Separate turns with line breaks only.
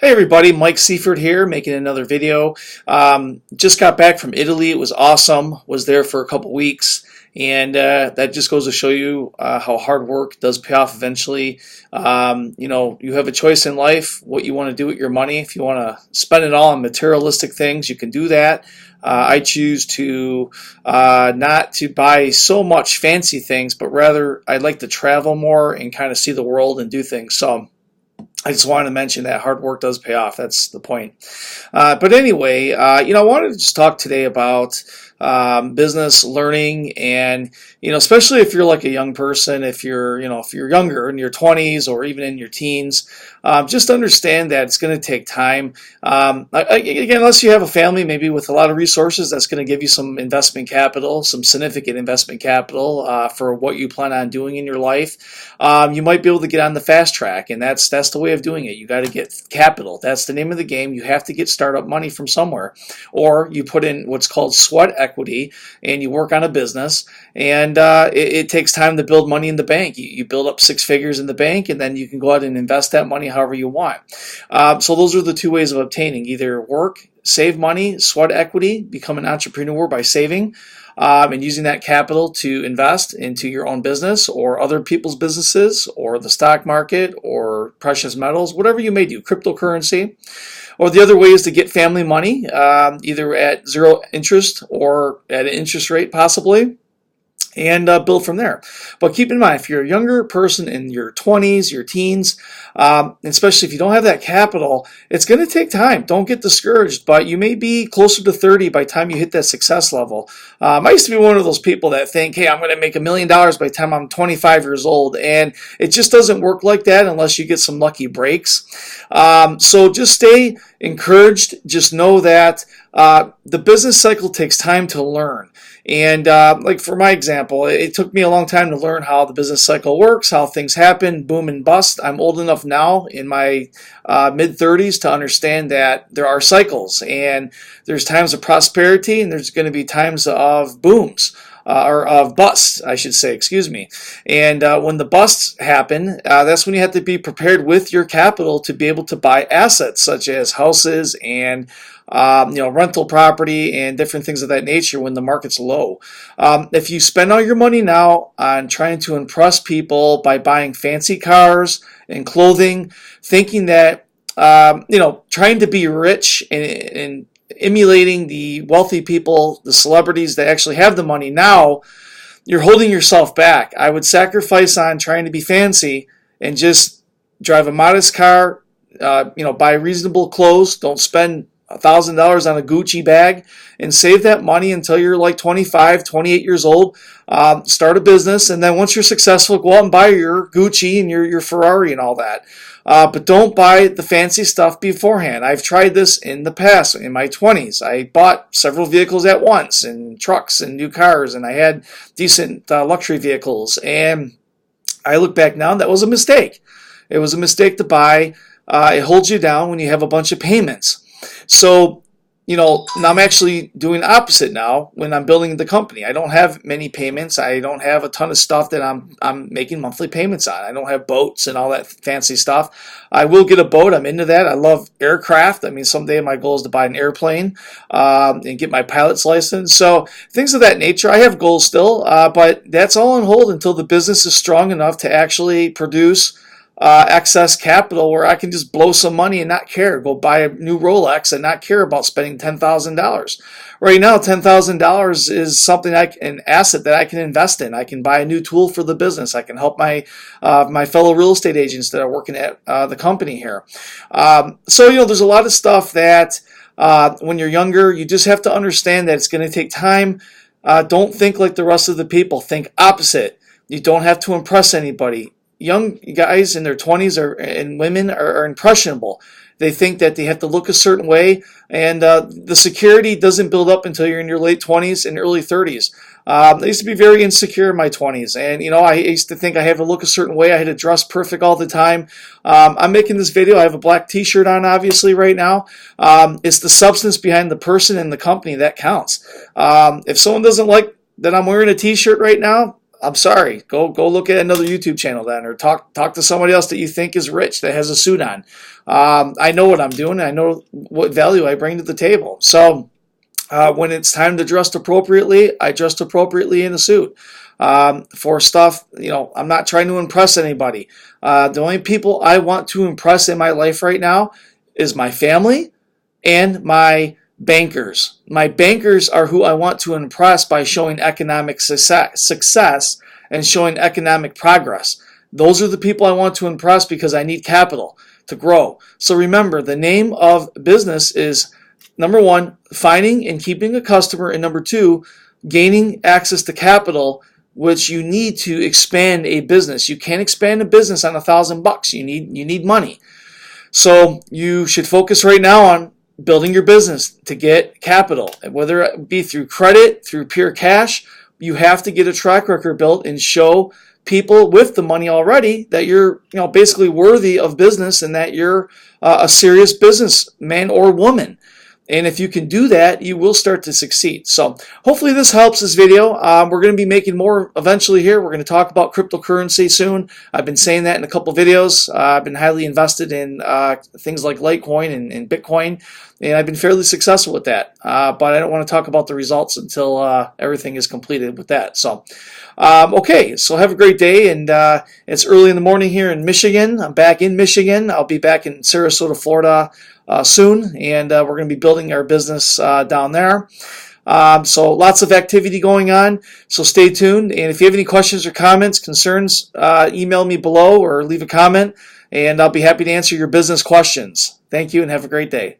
Hey everybody, Mike Seifert here, making another video. Just got back from Italy. It was awesome. Was there for a couple weeks, and that just goes to show you how hard work does pay off eventually. You have a choice in life what you want to do with your money. If you want to spend it all on materialistic things, you can do that. I choose to not to buy so much fancy things, but rather I'd like to travel more and kind of see the world and do things. So I just wanted to mention that hard work does pay off. That's the point. But anyway, I wanted to just talk today about business learning, and especially if you're like a young person, if you're younger in your 20s or even in your teens, just understand that it's going to take time. Again, unless you have a family, maybe with a lot of resources, that's going to give you some investment capital, some significant investment capital for what you plan on doing in your life. You might be able to get on the fast track, and that's the way of doing it. You got to get capital. That's the name of the game. You have to get startup money from somewhere, or you put in what's called sweat equity, and you work on a business, and it takes time to build money in the bank. You build up six figures in the bank, and then you can go out and invest that money however you want. So those are the two ways of obtaining: either work, save money, sweat equity, become an entrepreneur by saving, and using that capital to invest into your own business or other people's businesses or the stock market or precious metals, whatever you may do, cryptocurrency. Or the other way is to get family money, either at zero interest or at an interest rate possibly, and build from there. But keep in mind, if you're a younger person in your 20s, your teens, especially if you don't have that capital, it's going to take time. Don't get discouraged, but you may be closer to 30 by the time you hit that success level. I used to be one of those people that think, hey, I'm going to make $1 million by the time I'm 25 years old, and it just doesn't work like that unless you get some lucky breaks. So just stay encouraged. Just know that the business cycle takes time to learn. And like for my example, it took me a long time to learn how the business cycle works, how things happen, boom and bust. I'm old enough now in my mid-30s to understand that there are cycles, and there's times of prosperity, and there's going to be times of booms. Or of busts, I should say, excuse me. And when the busts happen, that's when you have to be prepared with your capital to be able to buy assets such as houses and rental property and different things of that nature when the market's low. If you spend all your money now on trying to impress people by buying fancy cars and clothing, thinking that, trying to be rich and emulating the wealthy people, the celebrities that actually have the money now, you're holding yourself back. I would sacrifice on trying to be fancy and just drive a modest car, buy reasonable clothes. Don't spend $1,000 on a Gucci bag, and save that money until you're like 25, 28 years old. Start a business, and then once you're successful, go out and buy your Gucci and your Ferrari and all that. But don't buy the fancy stuff beforehand. I've tried this in the past, in my 20s. I bought several vehicles at once, and trucks and new cars, and I had decent luxury vehicles. And I look back now, that was a mistake. It was a mistake to buy. It holds you down when you have a bunch of payments. So, now I'm actually doing the opposite now when I'm building the company. I don't have many payments. I don't have a ton of stuff that I'm making monthly payments on. I don't have boats and all that fancy stuff. I will get a boat. I'm into that. I love aircraft. I mean, someday my goal is to buy an airplane and get my pilot's license. So things of that nature. I have goals still, but that's all on hold until the business is strong enough to actually produce excess capital where I can just blow some money and not care. Go buy a new Rolex and not care about spending $10,000. Right now, $10,000 is something an asset that I can invest in. I can buy a new tool for the business. I can help my fellow real estate agents that are working at the company here. So there's a lot of stuff that when you're younger, you just have to understand that it's going to take time. Don't think like the rest of the people. Think opposite. You don't have to impress anybody. Young guys in their 20s and women are impressionable. They think that they have to look a certain way, and the security doesn't build up until you're in your late 20s and early 30s. I used to be very insecure in my 20s, and I used to think I had to look a certain way. I had to dress perfect all the time. I'm making this video. I have a black t-shirt on, obviously, right now. It's the substance behind the person and the company that counts. If someone doesn't like that I'm wearing a t-shirt right now, I'm sorry. Go look at another YouTube channel then, or talk to somebody else that you think is rich that has a suit on. I know what I'm doing. I know what value I bring to the table. So when it's time to dress appropriately, I dress appropriately in a suit. For stuff, I'm not trying to impress anybody. The only people I want to impress in my life right now is my family and my bankers. My bankers are who I want to impress by showing economic success and showing economic progress. Those are the people I want to impress because I need capital to grow. So remember, the name of business is, number one, finding and keeping a customer, and number two, gaining access to capital, which you need to expand a business. You can't expand a business on $1,000. You need money. So you should focus right now on building your business to get capital, whether it be through credit, through pure cash. You have to get a track record built and show people with the money already that you're basically worthy of business and that you're a serious businessman or woman. And if you can do that, you will start to succeed. So hopefully this helps, this video. We're going to be making more eventually here. We're going to talk about cryptocurrency soon. I've been saying that in a couple videos. I've been highly invested in things like Litecoin and Bitcoin, and I've been fairly successful with that. But I don't want to talk about the results until everything is completed with that. So, okay, so have a great day. And it's early in the morning here in Michigan. I'm back in Michigan. I'll be back in Sarasota, Florida soon, and we're going to be building our business down there. So lots of activity going on, so stay tuned. And if you have any questions or comments, concerns, email me below or leave a comment, and I'll be happy to answer your business questions. Thank you and have a great day.